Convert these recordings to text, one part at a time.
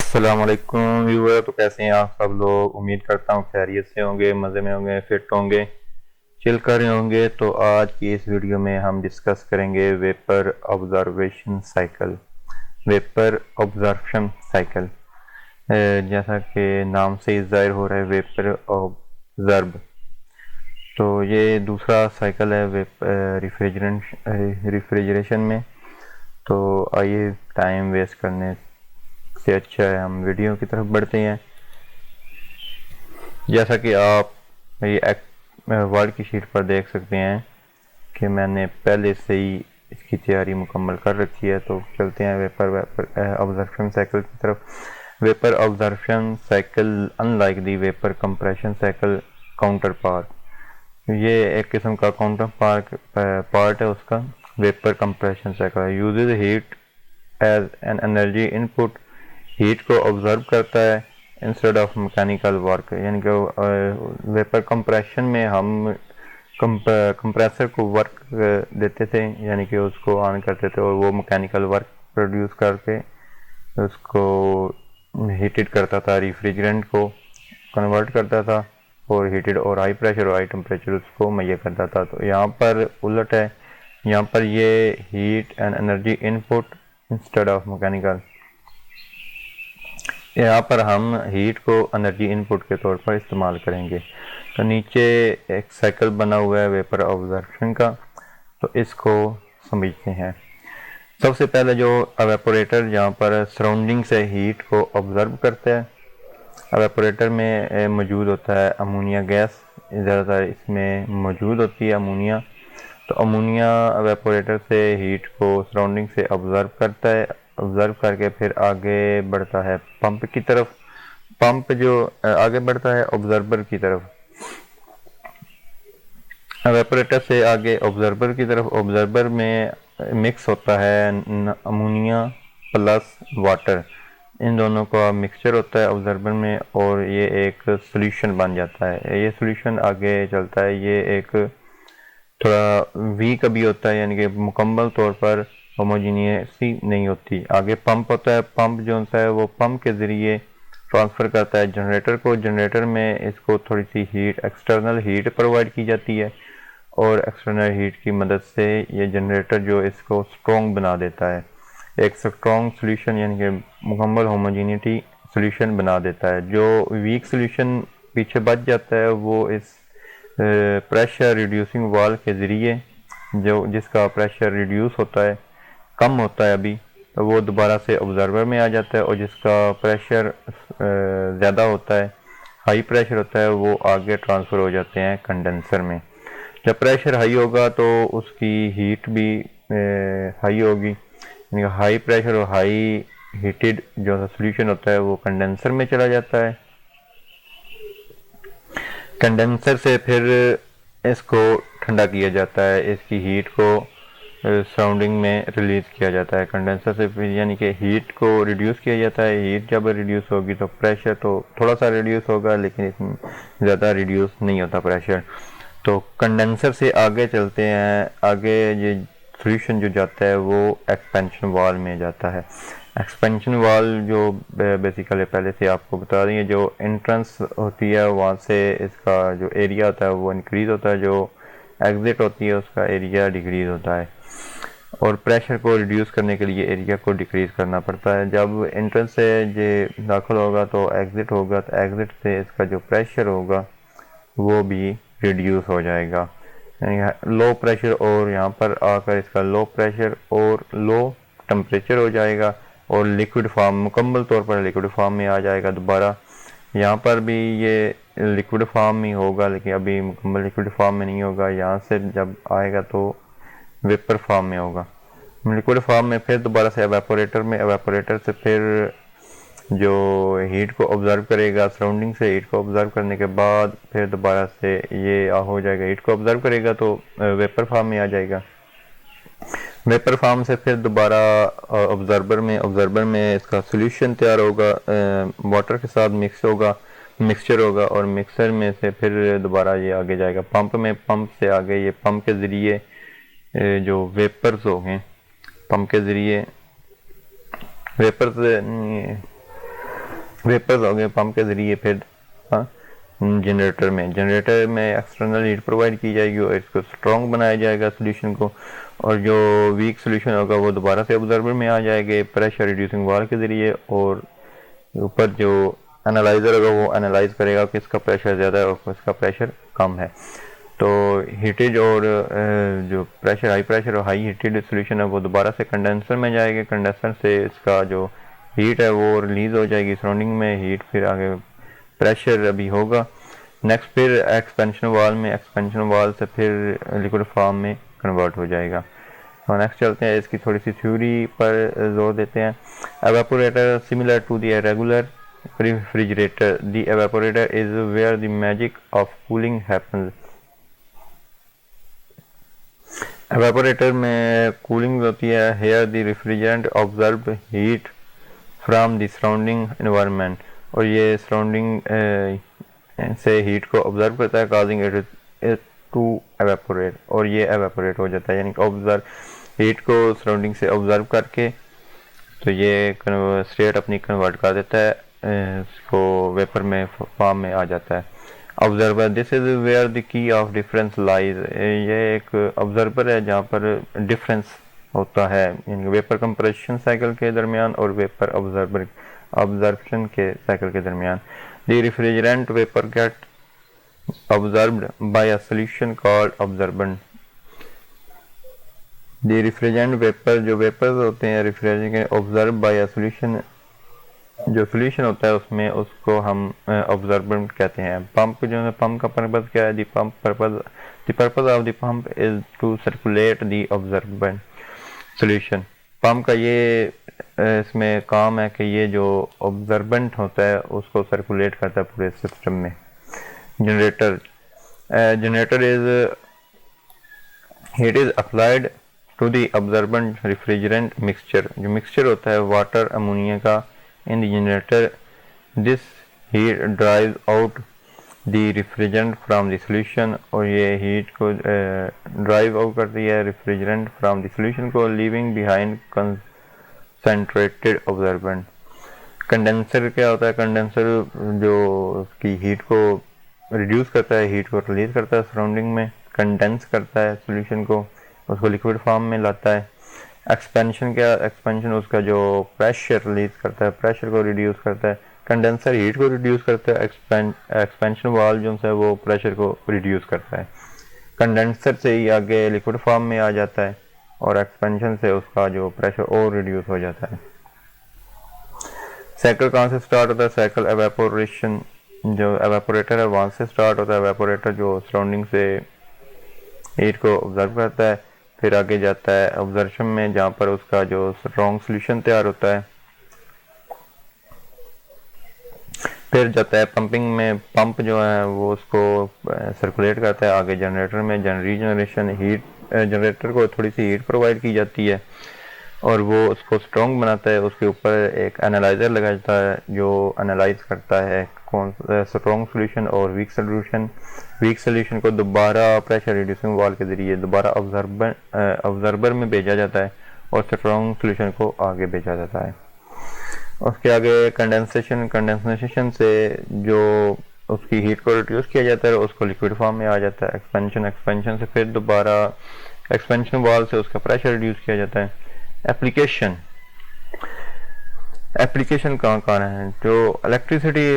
अस्सलाम वालेकुम व्यूअर। तो कैसे हैं आप सब लोग? उम्मीद करता हूँ खैरियत से होंगे, मज़े में होंगे, फिट होंगे, चिल कर रहे होंगे। तो आज की इस वीडियो में हम डिस्कस करेंगे vapour observation cycle. Vapour absorption cycle, जैसा कि नाम से ही ज़ाहिर हो रहा है, वेपर ऑब्जर्व। तो ये दूसरा साइकिल है रिफ्रिजरेशन में। तो आइए टाइम वेस्ट करने से अच्छा है हम वीडियो की तरफ बढ़ते हैं। जैसा कि आप ये वर्ड की शीट पर देख सकते हैं कि मैंने पहले से ही इसकी तैयारी मुकम्मल कर रखी है। तो चलते हैं वेपर ऑब्जर्प्शन साइकिल की तरफ। Vapour absorption cycle unlike the vapour compression cycle counterpart, ये एक किस्म का काउंटर पार्ट है उसका। Vapour compression cycle uses heat as an energy input, heat को ऑब्जर्व करता है इंस्टेड ऑफ मैकेनिकल वर्क। यानी कि वेपर कंप्रेशन में हम कंप्रेसर को वर्क देते थे, यानी कि उसको ऑन करते थे और वो मैकेनिकल वर्क प्रोड्यूस करके उसको हीटेड करता था, रेफ्रिजरेंट को कन्वर्ट करता था और हीटेड और हाई प्रेशर और हाई टेम्परेचर उसको मुहैया करता था। तो यहाँ पर उलट है, यहाँ पर ये heat and energy input instead of mechanical. यहाँ पर हम हीट को एनर्जी इनपुट के तौर पर इस्तेमाल करेंगे। तो नीचे एक साइकिल बना हुआ है वेपर ऑब्जर्प्शन का, तो इसको समझते हैं। सबसे पहले जो एवेपोरेटर यहाँ पर सराउंडिंग से हीट को ऑब्जर्व करता है। एवेपोरेटर में मौजूद होता है अमोनिया गैस, ज़्यादातर इसमें मौजूद होती है अमोनिया। तो अमोनिया एवेपोरेटर से हीट को सराउंडिंग से ऑब्जर्व करता है, ऑब्जर्व करके फिर आगे बढ़ता है पंप की तरफ। पंप जो आगे बढ़ता है ऑब्जर्वर की तरफ, एवेपोरेटर से आगे ऑब्जर्वर की तरफ। ऑब्जर्वर में मिक्स होता है अमोनिया प्लस वाटर, इन दोनों का मिक्सचर होता है ऑब्जर्वर में और ये एक सॉल्यूशन बन जाता है। ये सॉल्यूशन आगे चलता है, ये एक थोड़ा वीक भी होता है, यानी कि मुकम्मल तौर पर होमोजीनियसली नहीं होती। आगे पंप होता है, पंप जो होता है वो पंप के ज़रिए ट्रांसफ़र करता है जनरेटर को। जनरेटर में इसको थोड़ी सी हीट, एक्सटर्नल हीट प्रोवाइड की जाती है और एक्सटर्नल हीट की मदद से ये जनरेटर जो इसको स्ट्रॉन्ग बना देता है, एक स्ट्रॉन्ग सॉल्यूशन यानी कि मुकम्मल होमोजीनिटी सॉल्यूशन बना देता है। जो वीक सॉल्यूशन पीछे बच जाता है वो इस प्रेशर रिड्यूसिंग वाल्व के ज़रिए, जो जिसका प्रेशर रिड्यूस होता है, कम होता है अभी, तो वो दोबारा से ऑब्जर्वर में आ जाता है। और जिसका प्रेशर ज़्यादा होता है, हाई प्रेशर होता है, वो आगे ट्रांसफ़र हो जाते हैं कंडेंसर में। जब प्रेशर हाई होगा तो उसकी हीट भी हाई होगी, यानी हाई प्रेशर और हाई हीटेड जो सॉल्यूशन होता है वो कंडेंसर में चला जाता है। कंडेंसर से फिर इसको ठंडा किया जाता है, इसकी हीट को सराउंडिंग में रिलीज़ किया जाता है कंडेंसर से, फिर यानी कि हीट को रिड्यूस किया जाता है। हीट जब रिड्यूस होगी तो प्रेशर तो थोड़ा सा रिड्यूस होगा, लेकिन इसमें ज़्यादा रिड्यूस नहीं होता प्रेशर। तो कंडेंसर से आगे चलते हैं। आगे ये सॉल्यूशन जो जाता है वो एक्सपेंशन वाल्व में जाता है। एक्सपेंशन वाल्व जो बेसिकली पहले से आपको बता देंगे, जो एंट्रेंस होती है वहाँ से इसका जो एरिया होता है वो इंक्रीज़ होता है, जो एग्ज़िट होती है उसका एरिया डिक्रीज़ होता है। और प्रेशर को रिड्यूस करने के लिए एरिया को डिक्रीज़ करना पड़ता है। जब एंट्रेंस से ये दाखिल होगा तो एग्ज़िट होगा, तो एग्ज़िट से इसका जो प्रेशर होगा वो भी रिड्यूस हो जाएगा, यानी लो प्रेशर, और यहाँ पर आकर इसका लो प्रेशर और लो टेम्परेचर हो जाएगा और लिक्विड फॉर्म, मुकम्मल तौर पर लिक्विड फॉर्म में आ जाएगा दोबारा। यहाँ पर भी ये लिक्विड फॉर्म में होगा, लेकिन अभी मुकम्मल लिक्विड फॉर्म में नहीं होगा। यहाँ से जब आएगा तो वेपर फॉर्म में होगा, लिक्विड फॉर्म में। फिर दोबारा से एवेपोरेटर में, एवेपोरेटर से फिर जो हीट को ऑब्जर्व करेगा सराउंडिंग से, हीट को ऑब्जर्व करने के बाद फिर दोबारा से ये हो जाएगा, हीट को ऑब्जर्व करेगा तो वेपर फॉर्म में आ जाएगा। वेपर फॉर्म से फिर दोबारा ऑब्जर्वर में, ऑब्जर्वर में इसका सॉल्यूशन तैयार होगा, वाटर के साथ मिक्स होगा, मिक्सचर होगा, और मिक्सर में से फिर दोबारा ये आगे जाएगा पंप में। पंप से आगे ये पंप के ज़रिए जो वेपर्स हो गए, पंप के ज़रिए वेपर्स वेपर्स हो गए पंप के ज़रिए, फिर जनरेटर में एक्सटर्नल हीट प्रोवाइड की जाएगी और इसको स्ट्रॉन्ग बनाया जाएगा सोल्यूशन को, और जो वीक सोल्यूशन होगा वो दोबारा से ऑब्जर्वर में आ जाएगा प्रेशर रिड्यूसिंग वाल के ज़रिए, और ऊपर जो एनालाइज़र होगा वो एनालाइज करेगा कि इसका प्रेशर ज़्यादा है और इसका प्रेशर कम है। तो हीटेड और जो प्रेशर हाई प्रेशर और हाई हीटेड सोल्यूशन है वो दोबारा से कंडेंसर में जाएगा, कंडेंसर से इसका जो हीट है वो रिलीज़ हो जाएगी सराउंडिंग में हीट, फिर आगे प्रेशर अभी होगा। नेक्स्ट फिर एक्सपेंशन वाल से फिर लिक्विड फॉर्म में कन्वर्ट हो जाएगा। तो नेक्स्ट चलते हैं, इसकी थोड़ी सी थ्योरी पर जोर देते हैं। Evaporator similar to the regular refrigerator, the evaporator is where the magic of cooling happens. Evaporator में कूलिंग होती है। Here the refrigerant absorb heat from the surrounding environment, और ये सराउंडिंग से हीट को ऑब्जर्व करता है, काजिंग इट टू एवेपोरेट, और ये एवेपोरेट हो जाता है, यानी कि ऑब्जर्व हीट को सराउंडिंग से ऑब्जर्व करके तो ये स्टेट अपनी कन्वर्ट कर देता है, इसको वेपर में फॉर्म में आ जाता है। Absorber, this is where the key of difference lies, ये एक ऑब्जर्वर है जहाँ पर डिफरेंस होता है वेपर कंप्रेशन साइकिल के दरमियान और वेपर ऑब्जर्वेशन के साइकिल के दरमियान। The refrigerant vapour get absorbed by a solution called absorbent. The refrigerant vapour, जो वेपर्स होते हैं refrigerant absorb by a solution, जो सोल्यूशन होता है उसमें, उसको हम ऑब्जर्वेंट कहते हैं। पंप जो है, पंप का पर्पज़ क्या है? The purpose of the pump is to circulate the absorbent solution. Pump का ये इसमें काम है कि ये जो ऑब्जर्वेंट होता है उसको सर्कुलेट करता है पूरे सिस्टम में। Generator is heat is applied to the absorbent refrigerant mixture, जो मिक्सचर होता है वाटर अमोनिया का in the generator. This heat drives out the refrigerant from the solution, और ये heat को drive out करती है refrigerant from the solution को, leaving behind concentrated absorbent. Condenser क्या होता है? कंडेंसर जो उसकी हीट को रिड्यूस करता है, हीट को रिलीज करता है सराउंडिंग में, कंडेंस करता है सॉल्यूशन को, उसको लिक्विड फॉर्म में लाता है। एक्सपेंशन क्या? एक्सपेंशन उसका जो प्रेशर रिलीज करता है, प्रेशर को रिड्यूस करता है। कंडेंसर हीट को रिड्यूस करता है, एक्सपेंशन वाल्व जो है वो प्रेशर को रिड्यूस करता है। कंडेंसर से ही आगे लिक्विड फॉर्म में आ जाता है और एक्सपेंशन से उसका जो प्रेशर और रिड्यूस हो जाता है। साइकिल कहाँ से स्टार्ट होता है? साइकिल एवेपोरेशन, जो एवेपोरेटर है वहाँ से स्टार्ट होता है। एवेपोरेटर जो सराउंडिंग से हीट को ऑब्जर्व करता है, फिर आगे जाता है ऑब्जर्वेशन में जहाँ पर उसका जो स्ट्रॉन्ग सॉल्यूशन तैयार होता है, फिर जाता है पंपिंग में, पंप जो है वो उसको सर्कुलेट करता है आगे जनरेटर में। रीजनरेशन, हीट जनरेटर को थोड़ी सी हीट प्रोवाइड की जाती है और वो उसको स्ट्रॉन्ग बनाता है। उसके ऊपर एक एनालाइज़र लगा जाता है जो एनालाइज करता है कौन स्ट्रॉन्ग सॉल्यूशन और वीक सॉल्यूशन को दोबारा प्रेशर रिड्यूसिंग वाल के ज़रिए दोबारा ऑब्जर्वर में भेजा जाता है और स्ट्रॉन्ग सॉल्यूशन को आगे भेजा जाता है। उसके आगे कंडेंसेशन से जो उसकी हीट को रिड्यूस किया जाता है और उसको लिक्विड फॉर्म में आ जाता है। एक्सपेंशन से फिर दोबारा एक्सपेंशन वाल से उसका प्रेशर रिड्यूस किया जाता है। एप्लीकेशन कहाँ है? जो इलेक्ट्रिसिटी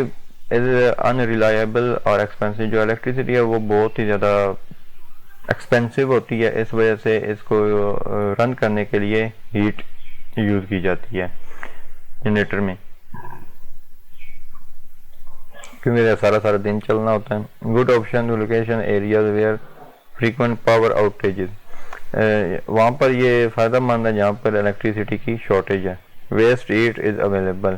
इज अनरिलायबल और एक्सपेंसिव, जो इलेक्ट्रिसिटी है वो बहुत ही ज़्यादा एक्सपेंसिव होती है, इस वजह से इसको रन करने के लिए हीट यूज़ की जाती है जनरेटर में, क्योंकि सारा दिन चलना होता है। Good option location areas where frequent power outages, वहाँ पर ये फ़ायदा मंद है जहाँ पर इलेक्ट्रिसिटी की शॉर्टेज है। Waste heat is available,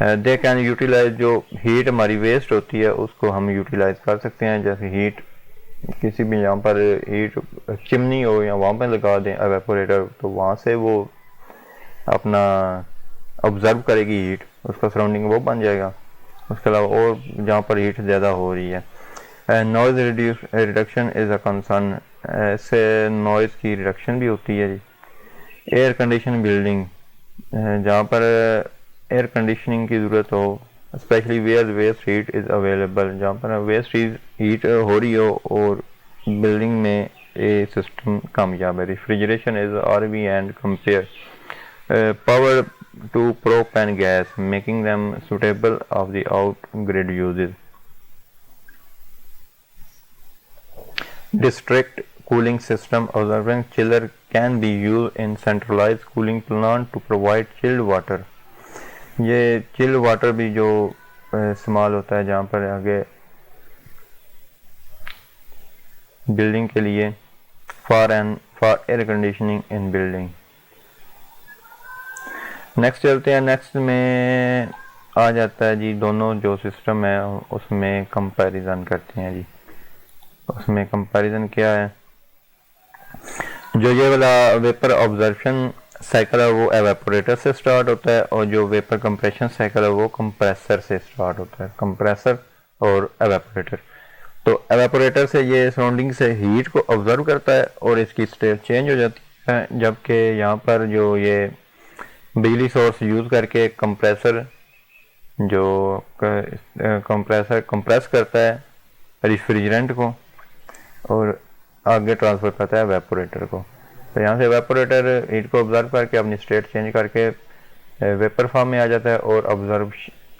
they can utilise, जो हीट हमारी वेस्ट होती है उसको हम यूटिलाइज कर सकते हैं। जैसे हीट किसी भी जहाँ पर हीट चिमनी हो या वहाँ पर लगा दें एवेपोरेटर, तो वहाँ से वो अपना ऑब्जर्व करेगी हीट, उसका सराउंडिंग वो बन जाएगा। उसके अलावा और जहाँ पर हीट ज़्यादा हो रही है, noise reduction is a concern, इससे नॉइज़ की रिडक्शन भी होती है। एयर कंडीशन बिल्डिंग, जहाँ पर एयर कंडीशनिंग की ज़रूरत हो specially where waste heat is available, जहाँ पर वेस्ट हीट हो रही हो और बिल्डिंग में ये सिस्टम कामयाब है। Refrigeration is RV and compare power to prop and gas, making them suitable of the out-grid uses. District cooling system absorbent chiller can be used in centralized cooling plant to provide chilled water. ये chill water भी जो इस्तेमाल होता है जहाँ पर आगे building के लिए for air conditioning in building. Next चलते हैं। नेक्स्ट में आ जाता है जी दोनों जो सिस्टम है उसमें कंपैरिजन करते हैं जी। उसमें कंपैरिजन क्या है, जो ये वाला वेपर ऑब्जर्प्शन साइकिल है वो एवेपोरेटर से स्टार्ट होता है और जो वेपर कंप्रेशन साइकिल है वो कंप्रेसर से स्टार्ट होता है। कंप्रेसर और एवेपोरेटर, तो एवेपोरेटर से ये सराउंडिंग से हीट को ऑब्जर्व करता है और इसकी स्टेट चेंज हो जाती है, जबकि यहाँ पर जो ये बिजली सोर्स यूज़ करके कंप्रेसर जो कंप्रेसर कंप्रेस करता है रेफ्रिजरेंट को और आगे ट्रांसफ़र करता है वेपोरेटर को। तो यहाँ से वेपोरेटर हीट को ऑब्जर्व करके अपनी स्टेट चेंज करके वेपर फॉर्म में आ जाता है और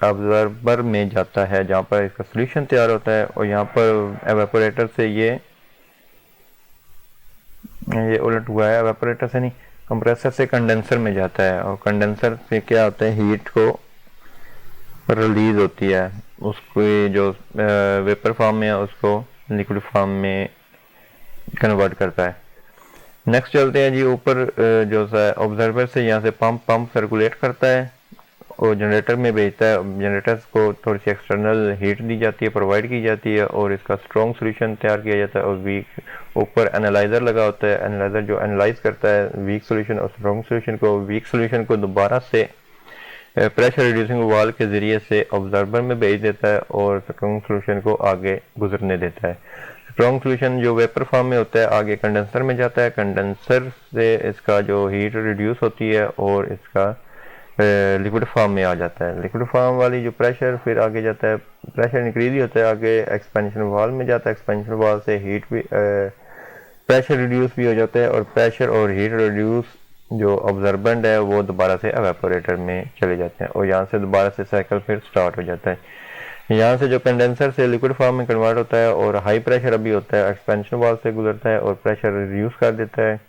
ऑब्जर्वर में जाता है जहाँ पर इसका सोल्यूशन तैयार होता है। और यहाँ पर वेपोरेटर से ये उलट हुआ है, वेपोरेटर से नहीं कंप्रेसर से कंडेंसर में जाता है और कंडेंसर से क्या होता है हीट को रिलीज होती है, उसको जो वेपर फॉर्म में है उसको लिक्विड फॉर्म में कन्वर्ट करता है। नेक्स्ट चलते हैं जी ऊपर जो ऑब्जर्वर से यहाँ से पंप सर्कुलेट करता है और जनरेटर में भेजता है। जनरेटर को थोड़ी सी एक्सटर्नल हीट दी जाती है, प्रोवाइड की जाती है और इसका स्ट्रॉन्ग सोल्यूशन तैयार किया जाता है और वीक ऊपर एनालाइजर लगा होता है। एनालाइजर जो एनालाइज करता है वीक सोल्यूशन और स्ट्रॉन्ग सोल्यूशन को। वीक सोल्यूशन को दोबारा से प्रेशर रिड्यूसिंग वाल्व के ज़रिए से ऑब्जर्वर में भेज देता है और स्ट्रॉन्ग सोल्यूशन को आगे गुजरने देता है। स्ट्रॉन्ग सोल्यूशन जो वेपर फॉर्म में होता है आगे कंडेंसर में जाता है। कंडेंसर से इसका जो हीट रिड्यूस होती है और इसका लिक्विड फॉर्म में आ जाता है। लिक्विड फॉर्म वाली जो प्रेशर फिर आगे जाता है, प्रेशर इंक्रीज ही होता है, आगे एक्सपेंशन वाल्व में जाता है। एक्सपेंशन वाल्व से हीट भी प्रेशर रिड्यूस भी हो जाता है और प्रेशर और हीट रिड्यूस जो ऑब्जर्वेंट है वो दोबारा से एवेपोरेटर में चले जाते हैं और यहाँ से दोबारा से साइकिल फिर स्टार्ट हो जाता है। यहाँ से जो कंडेंसर से लिक्विड फॉर्म में कन्वर्ट होता है और हाई प्रेशर अभी होता है, एक्सपेंशन वाल्व से गुजरता है और प्रेशर रिड्यूस कर देता है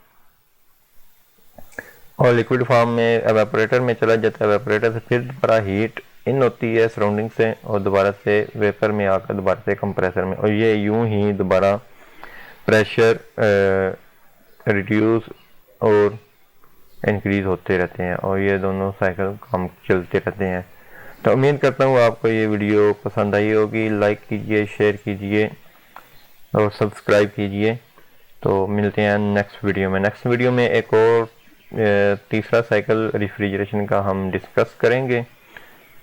और लिक्विड फॉर्म में एवेपोरेटर में चला जाता है। एवेपोरेटर से फिर दोबारा हीट इन होती है सराउंडिंग से और दोबारा से वेपर में आकर दोबारा से कंप्रेसर में, और ये यूं ही दोबारा प्रेशर रिड्यूस और इंक्रीज होते रहते हैं और ये दोनों साइकिल काम चलते रहते हैं। तो उम्मीद करता हूँ आपको ये वीडियो पसंद आई होगी। लाइक कीजिए, शेयर कीजिए और सब्सक्राइब कीजिए। तो मिलते हैं नेक्स्ट वीडियो में। नेक्स्ट वीडियो में एक और तीसरा साइकिल रेफ्रिजरेशन का हम डिस्कस करेंगे।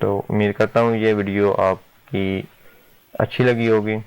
तो उम्मीद करता हूँ ये वीडियो आपकी अच्छी लगी होगी।